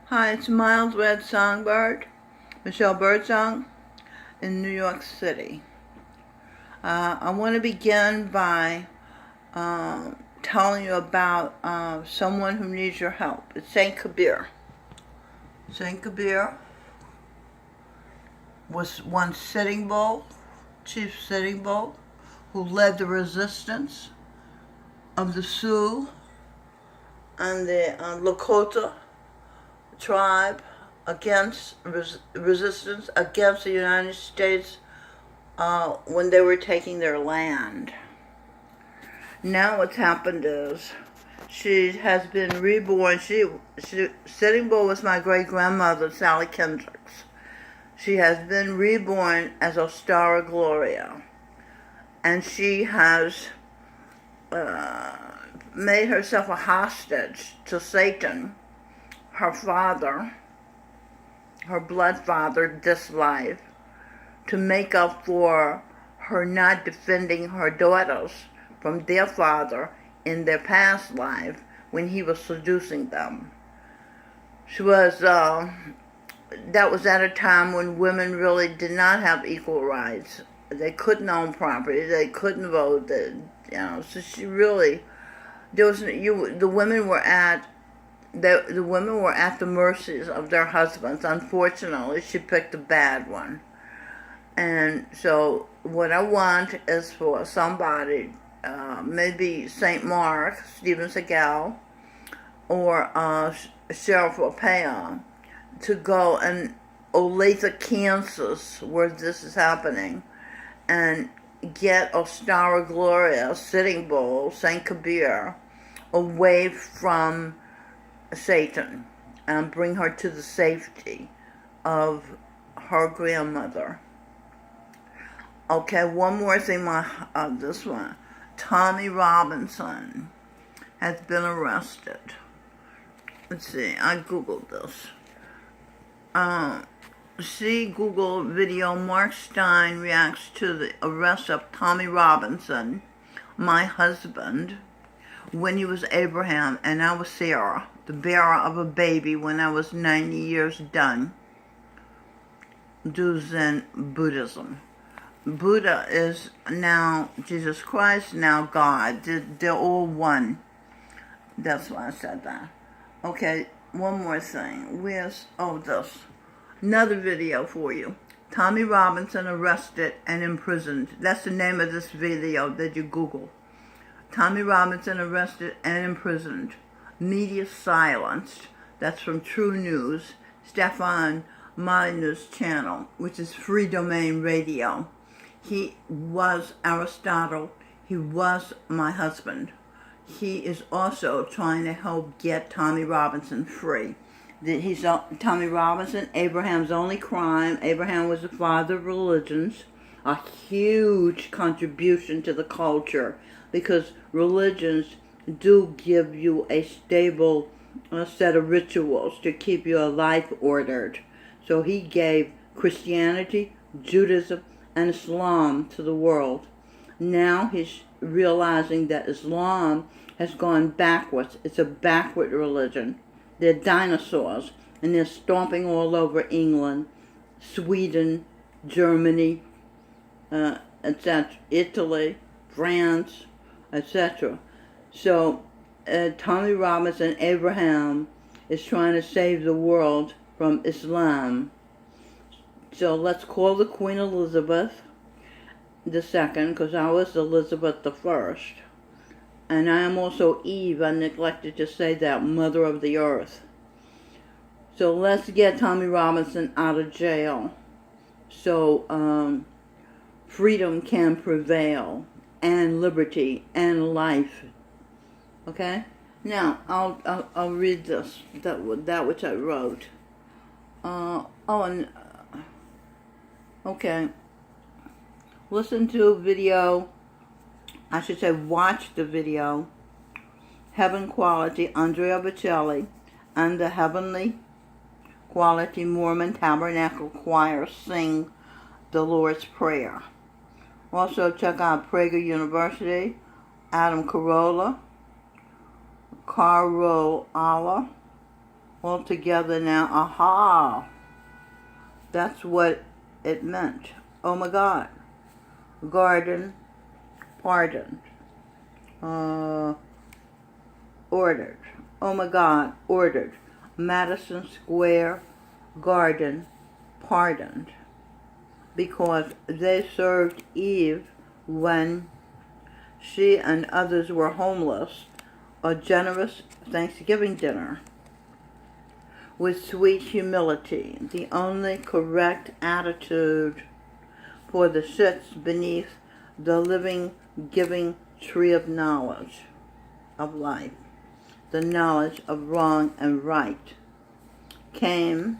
Hi, it's Mild Red Songbird, Michelle Birdsong in New York City. I want to begin by telling you about someone who needs your help. It's Saint Kabir. Saint Kabir was one Sitting Bull, Chief Sitting Bull, who led the resistance of the Sioux and the Lakota tribe against resistance against the United States when they were taking their land. Now what's happened is she has been reborn. Sitting Bull was my great-grandmother, Sally Kendricks. She has been reborn as Ostara Gloria, and she has made herself a hostage to Satan, her father, her blood father, this life, to make up for her not defending her daughters from their father in their past life when he was seducing them. She was, that was at a time when women really did not have equal rights. They couldn't own property, they couldn't vote, so she really, the women were at the women were at the mercies of their husbands. Unfortunately, she picked a bad one. And so what I want is for somebody, maybe St. Mark, Stephen Seagal, or Sheriff Opea, to go and Olathe, Kansas, where this is happening, and get Ostara Gloria, Sitting Bull, St. Kabir, away from Satan and bring her to the safety of her grandmother. Okay, one more thing, this one. Tommy Robinson has been arrested. Let's see, I Googled this. See Google video, Mark Stein reacts to the arrest of Tommy Robinson, my husband, when he was Abraham and I was Sarah, the bearer of a baby when I was 90 years done. Do Zen Buddhism. Buddha is now Jesus Christ, now God. They're all one. That's why I said that. Okay, one more thing. This. Another video for you. Tommy Robinson arrested and imprisoned. That's the name of this video that you Google. Tommy Robinson arrested and imprisoned. Media silenced. That's from True News, Stefan Molyneux's channel, which is Free Domain Radio. He was Aristotle. He was my husband. He is also trying to help get Tommy Robinson free. Tommy Robinson, Abraham's only crime. Abraham was the father of religions, a huge contribution to the culture, because religions do give you a stable set of rituals to keep your life ordered. So he gave Christianity, Judaism, and Islam to the world. Now he's realizing that Islam has gone backwards. It's a backward religion. They're dinosaurs, and they're stomping all over England, Sweden, Germany, etc., Italy, France, etc. So Tommy Robinson, Abraham, is trying to save the world from Islam. So let's call the Queen Elizabeth II, because I was Elizabeth I. And I am also Eve. I neglected to say that, Mother of the Earth. So let's get Tommy Robinson out of jail so freedom can prevail, and liberty, and life. Okay? Now, I'll read this, that which I wrote. Okay. Listen to video, I should say watch the video, Heaven Quality, Andrea Bocelli, and the Heavenly Quality Mormon Tabernacle Choir sing the Lord's Prayer. Also check out Prager University, Adam Carolla, all together now. Aha! That's what it meant. Oh my God. Garden, pardoned. Ordered. Oh my God, ordered. Madison Square Garden, pardoned. Because they served Eve when she and others were homeless a generous Thanksgiving dinner with sweet humility, the only correct attitude for the sits beneath the living, giving tree of knowledge of life. The knowledge of wrong and right came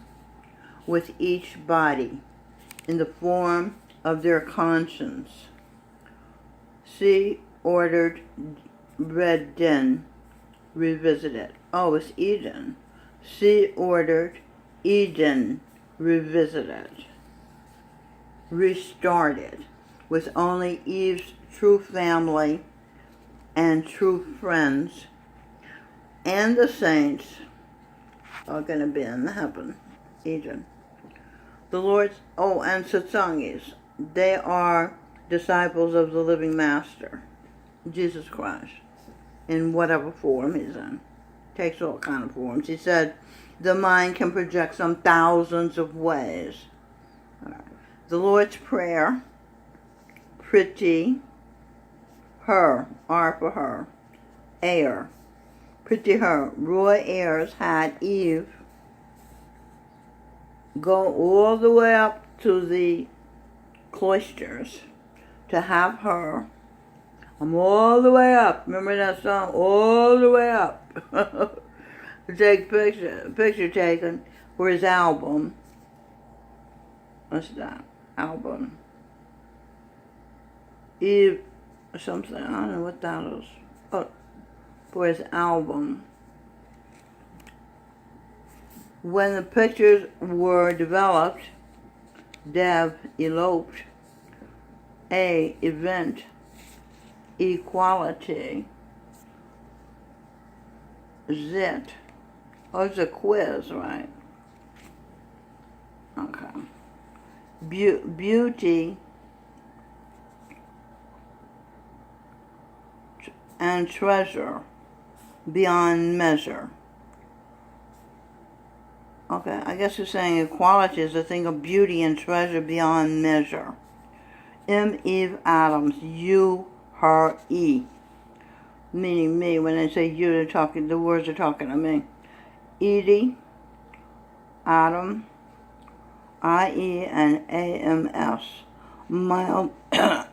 with each body in the form of their conscience. See ordered red den revisited. Oh, it's Eden. See ordered Eden revisited. Restarted with only Eve's true family and true friends, and the saints are going to be in heaven, Eden. The Lord's, and Satsangis, they are disciples of the living Master, Jesus Christ, in whatever form he's in. Takes all kind of forms. He said the mind can project some thousands of ways. All right. The Lord's Prayer, pretty, her, R for her, air, pretty her. Roy Ayers had Eve go all the way up to the cloisters to have her. I'm all the way up. Remember that song? All the way up. Take picture taken for his album. What's that? Album. Eve something. I don't know what that is. Oh, for his album. When the pictures were developed, Dev eloped. A event. Equality. Zit. Oh, it's a quiz, right? Okay. Beauty and treasure beyond measure. Okay, I guess you're saying equality is a thing of beauty and treasure beyond measure. M. Eve Adams, you, her, E. Meaning me. When they say you, they're talking, the words are talking to me. Edie, Adam, I-E, and A-M-S. Mild,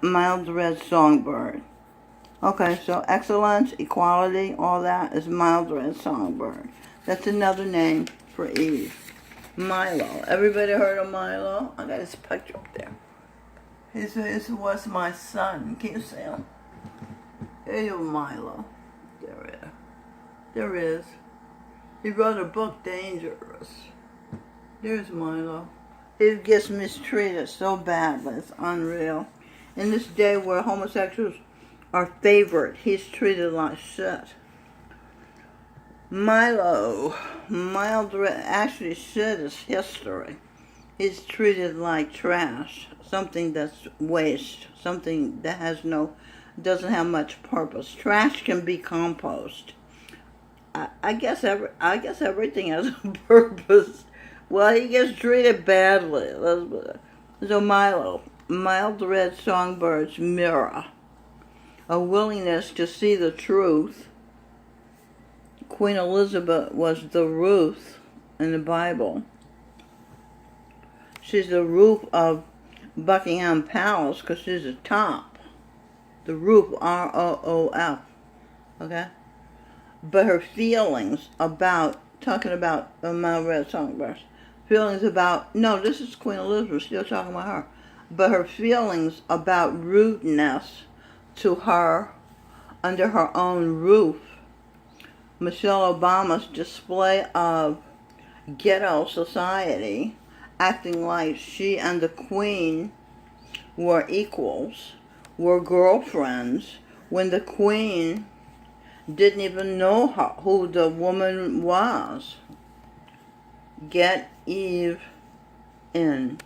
mild red songbird. Okay, so excellence, equality, all that is mild red songbird. That's another name for Eve. Milo. Everybody heard of Milo? I got his picture up there. This was my son. Can you see him? There you Milo. There is. He wrote a book, Dangerous. There's Milo. He gets mistreated so badly. It's unreal. In this day where homosexuals are favored, he's treated like shit. Milo, actually shit is history. He's treated like trash, something that's waste, something that doesn't have much purpose. Trash can be compost. I guess everything has a purpose. Well, he gets treated badly. So Milo, mild red songbird's mirror, a willingness to see the truth. Queen Elizabeth was the Ruth in the Bible. She's the roof of Buckingham Palace because she's the top. The roof, R-O-O-F. Okay? But her feelings about, talking about my red songbirds, feelings about, no, this is Queen Elizabeth, still talking about her. But her feelings about rudeness to her under her own roof. Michelle Obama's display of ghetto society, acting like she and the Queen were equals, were girlfriends, when the Queen didn't even know who the woman was. Get Eve in.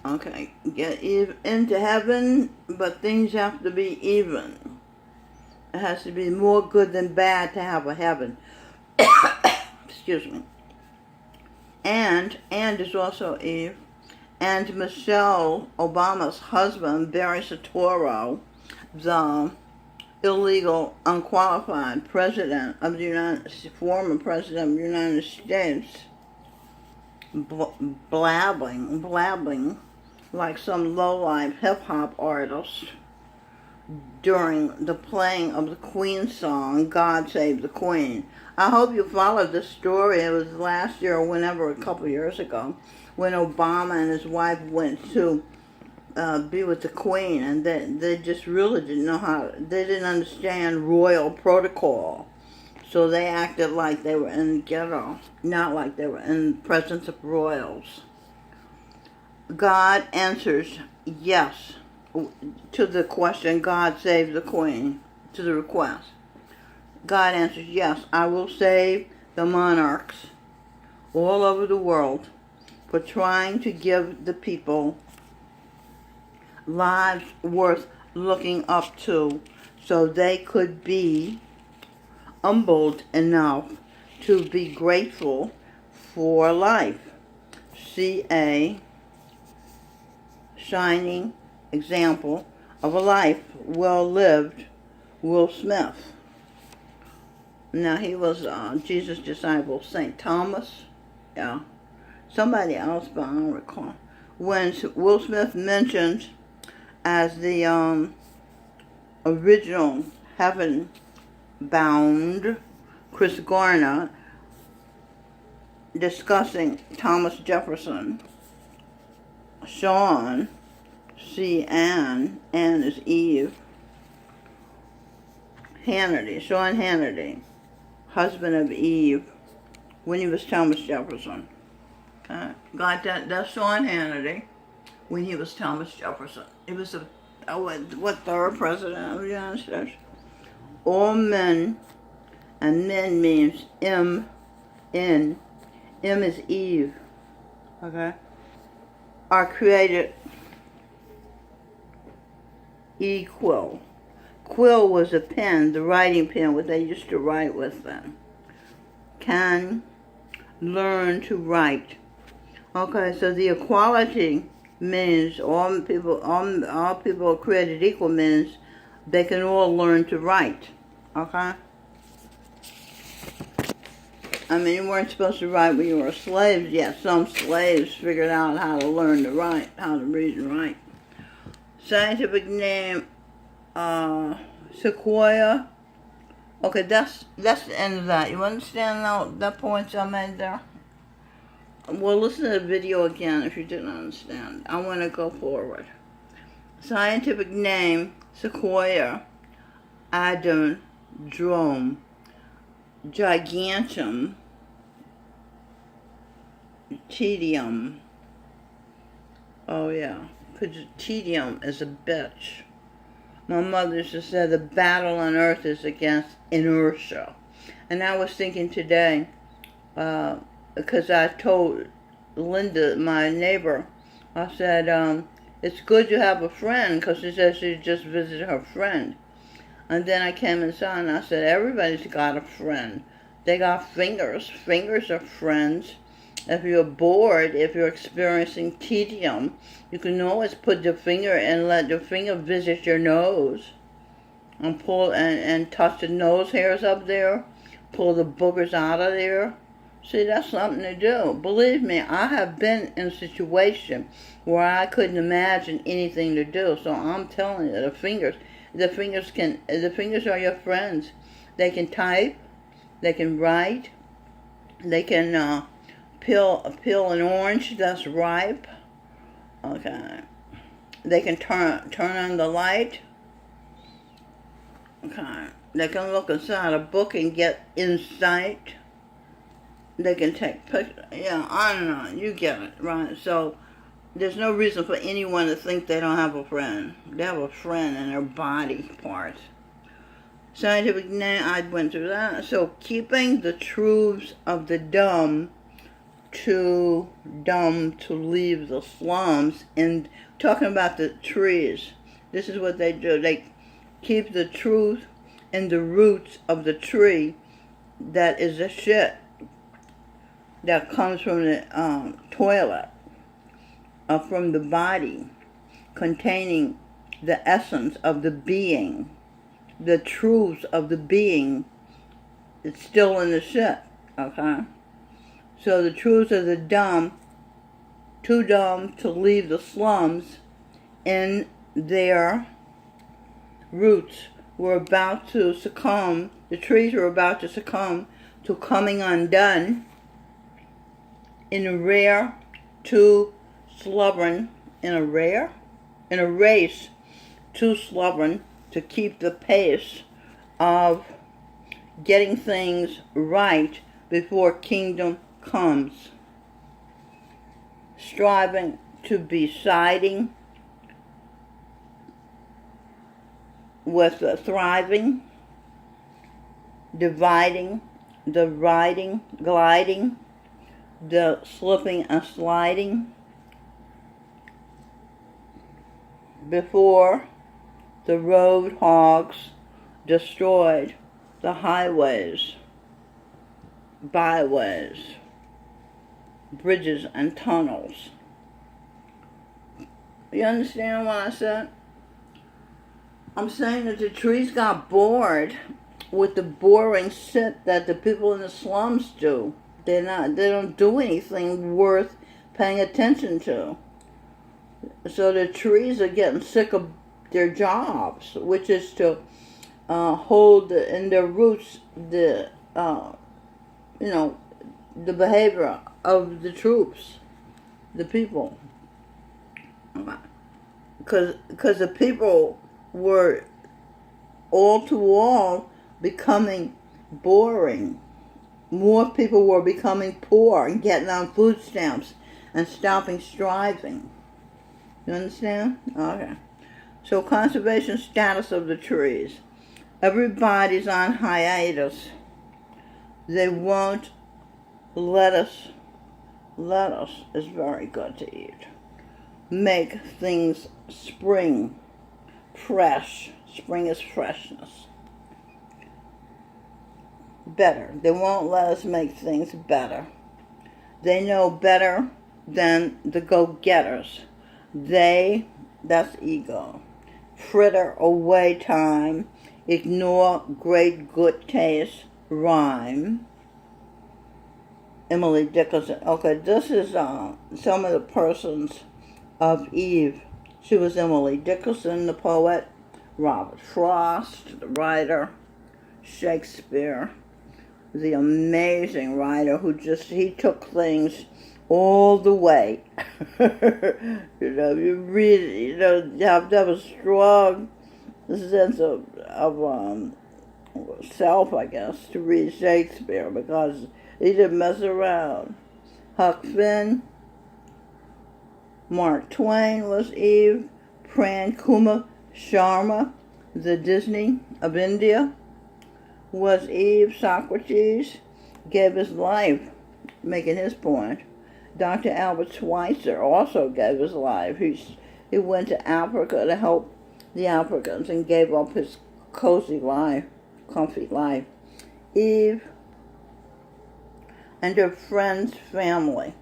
Okay, get Eve into heaven, but things have to be even. It has to be more good than bad to have a heaven. Excuse me. And is also Eve. And Michelle Obama's husband, Barry Soetoro, the illegal, unqualified president of the former president of the United States, blabbing like some low-life hip-hop artist during the playing of the Queen song, God Save the Queen. I hope you followed this story. It was last year or whenever, a couple years ago, when Obama and his wife went to be with the Queen, and they just really didn't know how, they didn't understand royal protocol. So they acted like they were in the ghetto, not like they were in the presence of royals. God answers yes to the question, God save the Queen, to the request. God answers, yes, I will save the monarchs all over the world for trying to give the people lives worth looking up to, so they could be humbled enough to be grateful for life. See a shining example of a life well lived, Will Smith. Now, he was Jesus' disciple, St. Thomas. Yeah. Somebody else, but I don't recall. When Will Smith mentioned as the original heaven-bound Chris Garner discussing Thomas Jefferson, Sean, see Anne is Eve, Sean Hannity, husband of Eve, when he was Thomas Jefferson. Got that? That's Sean Hannity, when he was Thomas Jefferson. He was the third president of the United States. All men, and men means M is Eve, okay, are created equal. Quill was a pen, the writing pen, what they used to write with then. Can learn to write. Okay, so the equality means all people are created equal, means they can all learn to write. Okay? I mean, you weren't supposed to write when you were slaves yet. Some slaves figured out how to learn to write, how to read and write. Scientific name, Sequoia. Okay, that's the end of that. You understand now that points I made there? Well, listen to the video again if you didn't understand. I want to go forward. Scientific name, Sequoia adendrum giganteum tedium. Oh yeah, because tedium is a bitch. My mother used to say the battle on earth is against inertia. And I was thinking today, because I told Linda, my neighbor, I said, it's good to have a friend, because she said she just visited her friend. And then I came inside and I said, everybody's got a friend. They got fingers. Fingers are friends. If you're bored, if you're experiencing tedium, you can always put the finger and let the finger visit your nose. And pull and touch the nose hairs up there. Pull the boogers out of there. See, that's something to do. Believe me, I have been in a situation where I couldn't imagine anything to do. So I'm telling you, the fingers are your friends. They can type, they can write, they can peel an orange that's ripe. Okay. They can turn on the light. Okay. They can look inside a book and get insight. They can take pictures. Yeah, I don't know. You get it, right? So there's no reason for anyone to think they don't have a friend. They have a friend in their body parts. Scientific name, I went through that. So keeping the truths of the dumb too dumb to leave the slums. And talking about the trees, this is what they do. They keep the truth in the roots of the tree that is the shit that comes from the toilet, from the body, containing the essence of the being, the truths of the being. It's still in the shit, okay? So the truths of the dumb, too dumb to leave the slums, in their roots were about to succumb, the trees were about to succumb to coming undone in a rare, too stubborn, in a race too stubborn to keep the pace of getting things right before kingdom comes, striving to be siding with the thriving, dividing, the riding, gliding, the slipping and sliding, before the road hogs destroyed the highways, byways, bridges and tunnels. You understand what I said? I'm saying that the trees got bored with the boring shit that the people in the slums do. They don't do anything worth paying attention to. So the trees are getting sick of their jobs, which is to hold in their roots the the behavior of the troops, the people. Because the people were all to all becoming boring. More people were becoming poor and getting on food stamps and stopping striving. You understand? Okay. So conservation status of the trees. Everybody's on hiatus. They won't lettuce is very good to eat. Make things spring, fresh. Spring is freshness. Better. They won't let us make things better. They know better than the go-getters. That's ego. Fritter away time. Ignore great good taste. Rhyme. Emily Dickinson. Okay, this is some of the persons of Eve. She was Emily Dickinson, the poet. Robert Frost, the writer. Shakespeare, the amazing writer who he took things all the way. You read it, you have to have a strong sense of self, I guess, to read Shakespeare, because he didn't mess around. Huck Finn, Mark Twain was Eve, Pran Kumar Sharma, the Disney of India, was Eve. Socrates gave his life, making his point. Dr. Albert Schweitzer also gave his life. He went to Africa to help the Africans and gave up his cozy life, comfy life. Eve and her friend's family.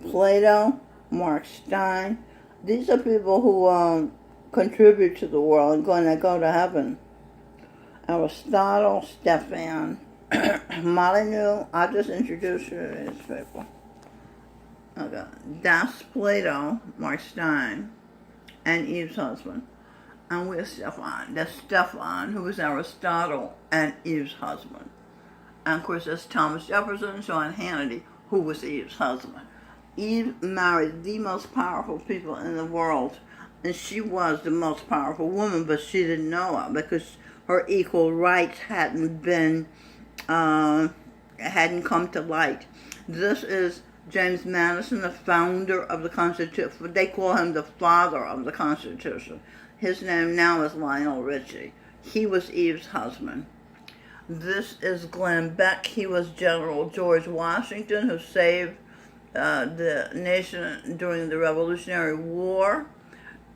Plato, Mark Stein. These are people who contribute to the world and going to go to heaven. Aristotle, Stefan, Molyneux. I'll just introduce you to these people. Okay. That's Plato, Mark Stein, and Eve's husband. And we're Stefan. That's Stefan, who was Aristotle and Eve's husband. And of course, that's Thomas Jefferson, Sean Hannity, who was Eve's husband. Eve married the most powerful people in the world, and she was the most powerful woman, but she didn't know it because her equal rights hadn't come to light. This is James Madison, the founder of the Constitution. They call him the father of the Constitution. His name now is Lionel Richie. He was Eve's husband. This is Glenn Beck. He was General George Washington, who saved the nation during the Revolutionary War,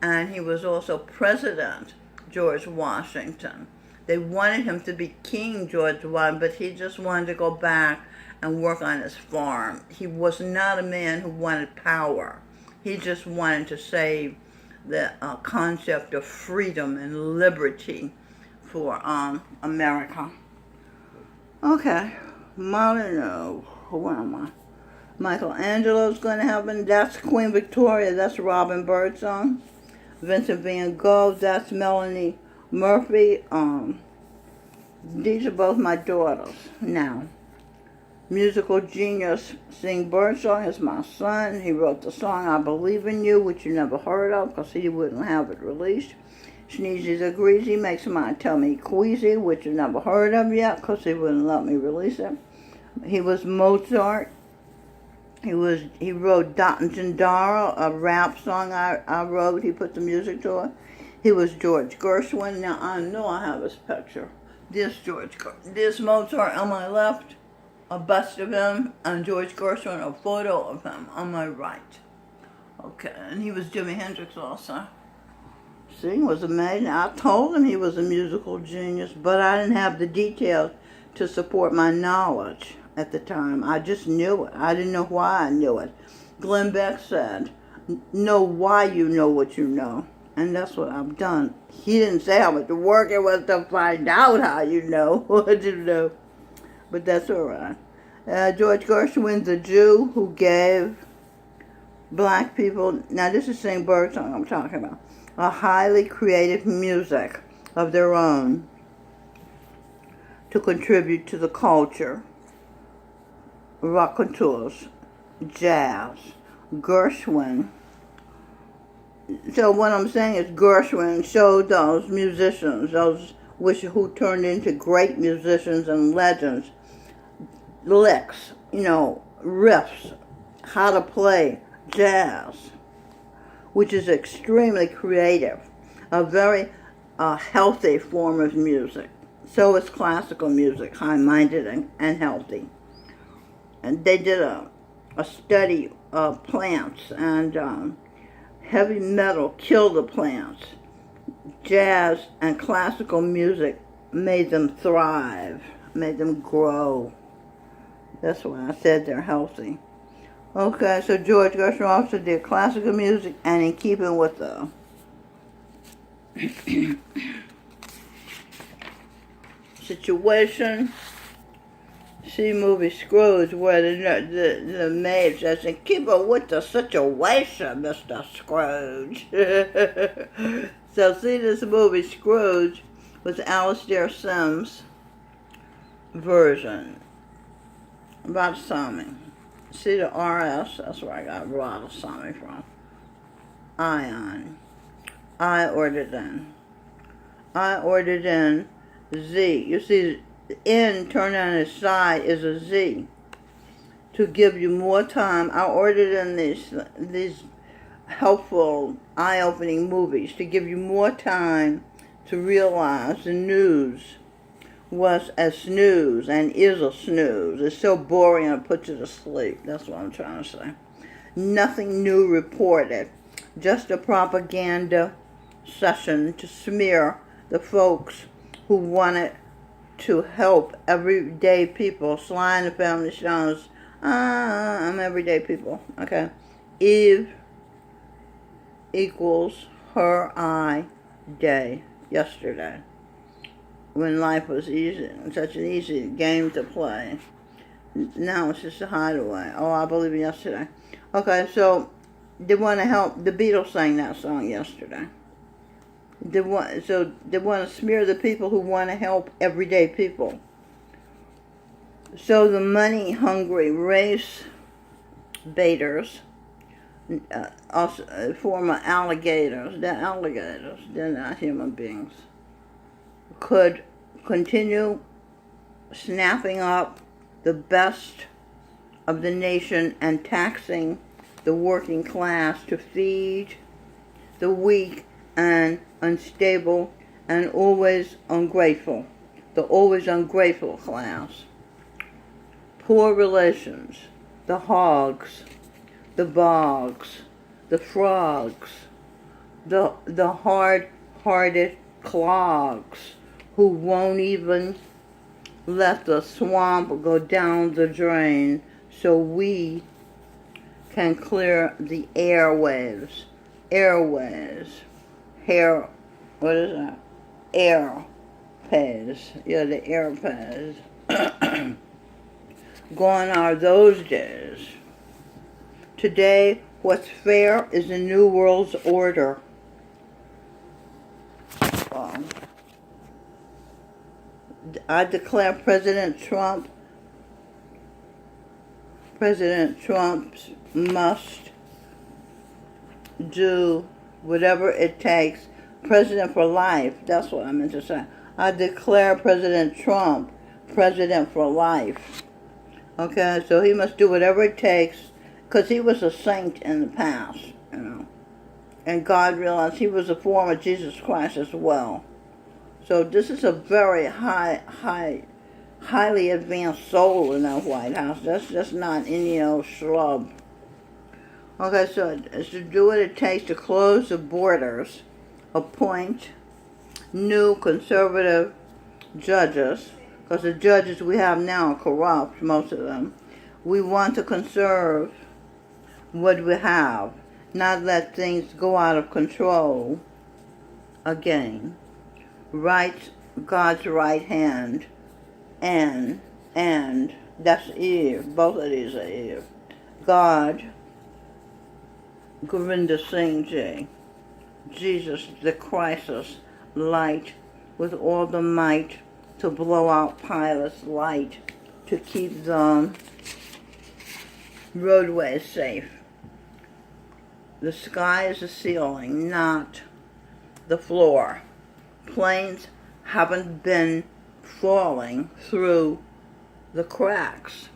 and he was also President George Washington. They wanted him to be King George Washington, but he just wanted to go back and work on his farm. He was not a man who wanted power. He just wanted to save the concept of freedom and liberty for America. Okay, Molyneux, who am I? Michelangelo's going to happen. That's Queen Victoria. That's Robin Birdsong. Vincent van Gogh. That's Melanie Murphy. These are both my daughters now. Musical genius Sing Birdsong is my son. He wrote the song I Believe in You, which you never heard of because he wouldn't have it released. Sneezy the Greasy makes my tummy queasy, which you never heard of yet because he wouldn't let me release it. He was Mozart. He wrote Dara, a rap song I wrote. He put the music to it. He was George Gershwin. Now I know I have his picture. This Mozart on my left, a bust of him, and George Gershwin, a photo of him on my right. Okay, and he was Jimi Hendrix also. See, it was amazing. I told him he was a musical genius, but I didn't have the details to support my knowledge at the time. I just knew it. I didn't know why I knew it. Glenn Beck said, know why you know what you know. And that's what I've done. He didn't say how much work it was to find out how you know what you know. But that's all right. George Gershwin's a Jew who gave black people, now this is Sing Birdsong I'm talking about, a highly creative music of their own to contribute to the culture. Raconteurs, jazz, Gershwin. So what I'm saying is Gershwin showed those musicians, who turned into great musicians and legends, licks, riffs, how to play jazz, which is extremely creative, a very healthy form of music. So is classical music, high-minded and healthy. And they did a study of plants, and heavy metal killed the plants. Jazz and classical music made them thrive, made them grow. That's why I said they're healthy. Okay, so George Gershwin also did classical music, and in keeping with the situation, see movie Scrooge, where the maid says, "And keep up with the situation, Mr. Scrooge." So see this movie Scrooge was Alastair Sims' version about Sammy. See the RS, that's where I got Rada Sammy from. Ion. I ordered in. Z. You see, the N turned on its side is a Z. To give you more time, I ordered in these helpful, eye-opening movies to give you more time to realize the news was a snooze and is a snooze. It's so boring and it puts you to sleep. That's what I'm trying to say. Nothing new reported. Just a propaganda session to smear the folks who wanted to help everyday people. Sly and the Family Stones. I'm everyday people. Okay. Eve equals her I day yesterday. When life was easy, such an easy game to play. Now it's just a hideaway. Oh, I believe in yesterday. Okay, so they want to help. The Beatles sang that song yesterday. They want to smear the people who want to help everyday people. So the money-hungry race baiters, former alligators, they're not human beings, could continue snapping up the best of the nation and taxing the working class to feed the weak and unstable and always ungrateful, the always ungrateful class. Poor relations, the hogs, the bogs, the frogs, the hard-hearted clogs who won't even let the swamp go down the drain so we can clear the airwaves. Airwaves. Hair, what is that? Airpays. Yeah, the airpays. Gone are those days. Today, what's fair is the new world's order. I declare President Trump must do whatever it takes. President for life. That's what I meant to say. I declare President Trump president for life. Okay, so he must do whatever it takes, because he was a saint in the past, you know. And God realized he was a form of Jesus Christ as well. So this is a very highly advanced soul in that White House. That's just not any old schlub. Okay, so it's to do what it takes to close the borders, appoint new conservative judges, because the judges we have now are corrupt, most of them. We want to conserve what we have, not let things go out of control again. Right, God's right hand, and that's Eve. Both of these are Eve. God, Govinda Singh Ji, Jesus the crisis light with all the might to blow out pilots' light to keep the roadways safe. The sky is the ceiling, not the floor. Planes haven't been falling through the cracks.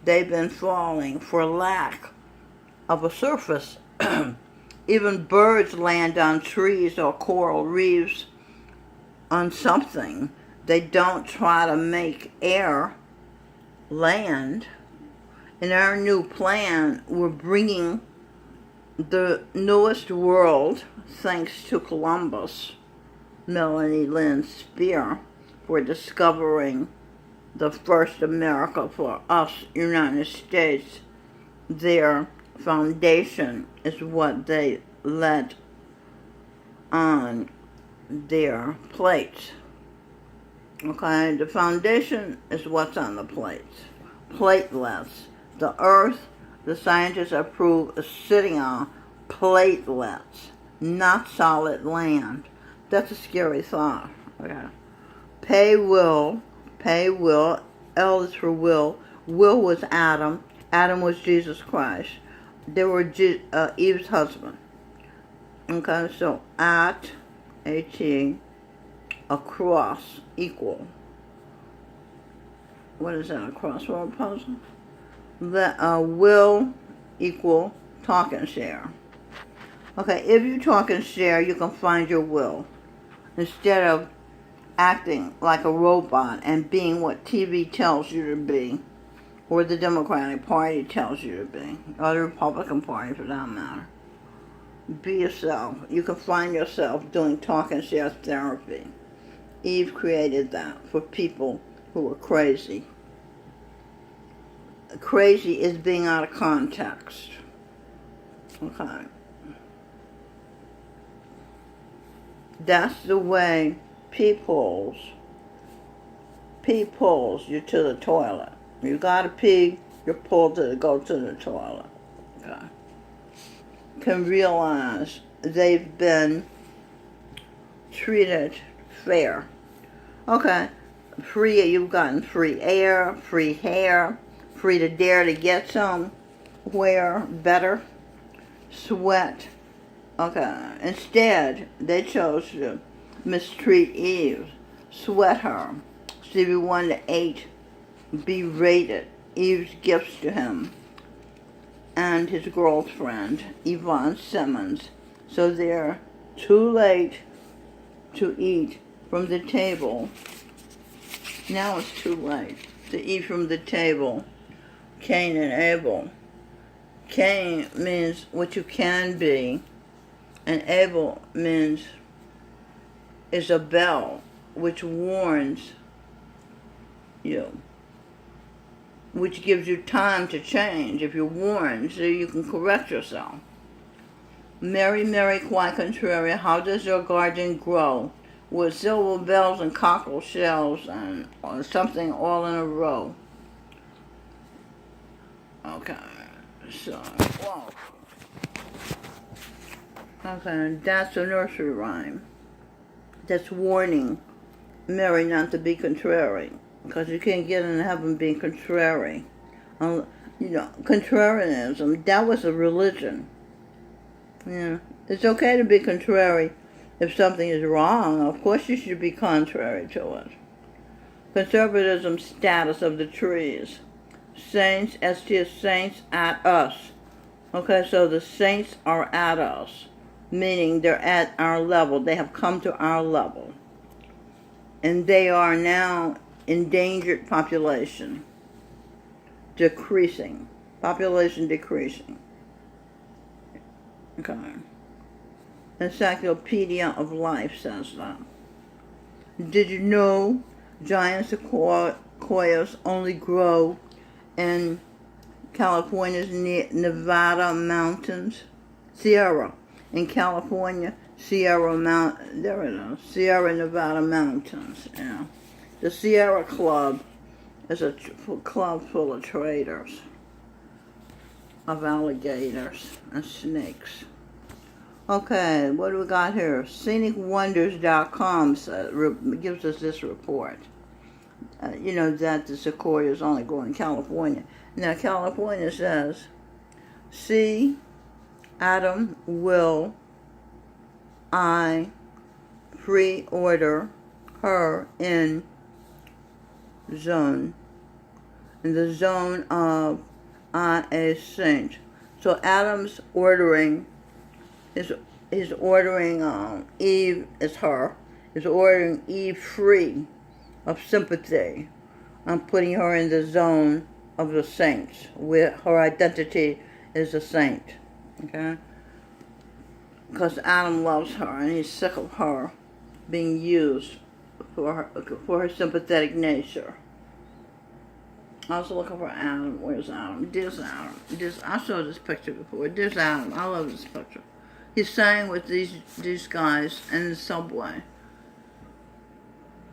They've been falling for lack of a surface. Even birds land on trees or coral reefs on something. They don't try to make air land. In our new plan, we're bringing the newest world, thanks to Columbus, Melanie Lynn Spear, for discovering the first America for us, United States. Their foundation is what they let on their plates. Okay, the foundation is what's on the plates. Platelets. The earth, the scientists have proved, is sitting on platelets, not solid land. That's a scary thought. Okay. Pay will, L is for will. Will was Adam. Adam was Jesus Christ. They were Eve's husband. Okay, so at, A-T, across, equal. What is that, a crossword puzzle? Will equal talk and share. Okay, if you talk and share, you can find your will. Instead of acting like a robot and being what TV tells you to be, or the Democratic Party tells you to be, or the Republican Party for that matter. Be yourself. You can find yourself doing talk and share therapy. Eve created that for people who are crazy. Crazy is being out of context. Okay. That's the way peepuls you to the toilet. You gotta pee, you're pulled to go to the toilet. Okay. Can realize they've been treated fair. Okay. Free, you've gotten free air, free hair, free to dare to get somewhere better. Sweat. Okay. Instead, they chose to mistreat Eve, sweat her. Stevie Wonder ate, berated Eve's gifts to him and his girlfriend, Yvonne Simmons. So they're too late to eat from the table. Now it's too late to eat from the table. Cain and Abel. Cain means what you can be, and Abel means is a bell which warns you, which gives you time to change if you're warned, so you can correct yourself. Mary, Mary, quite contrary, how does your garden grow? With silver bells and cockle shells and or something all in a row. Okay, so, whoa. Okay, that's a nursery rhyme. That's warning Mary not to be contrary, because you can't get into heaven being contrary. Contrarianism, that was a religion. Yeah, it's okay to be contrary if something is wrong. Of course you should be contrary to it. Conservatism status of the trees. Saints, ST saints at us. Okay, so the saints are at us, meaning they're at our level. They have come to our level. And they are now endangered population. Decreasing. Population decreasing. Okay. Encyclopedia of Life says that. Did you know giant sequoias only grow in California's Nevada mountains? Sierra. In California, Sierra Nevada mountains. Yeah. The Sierra Club is a club full of traders, of alligators and snakes. Okay, what do we got here? ScenicWonders.com gives us this report. That the sequoias only grow in California. Now, California says, see, Adam, will I pre-order her in the zone of I a saint. So Adam's ordering is ordering Eve is ordering Eve free of sympathy. I'm putting her in the zone of the saints, where her identity is a saint. Okay? Because Adam loves her and he's sick of her being used for her sympathetic nature. I was looking for Adam. Where's Adam? There's Adam. I saw this picture before. There's Adam. I love this picture. He's staying with these guys in the subway.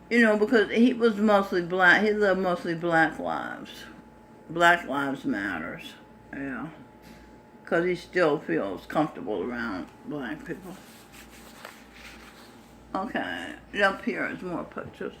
Because he was mostly black. He lived mostly black lives. Black lives matters. Yeah. Because he still feels comfortable around black people. Okay. Up here is more pictures.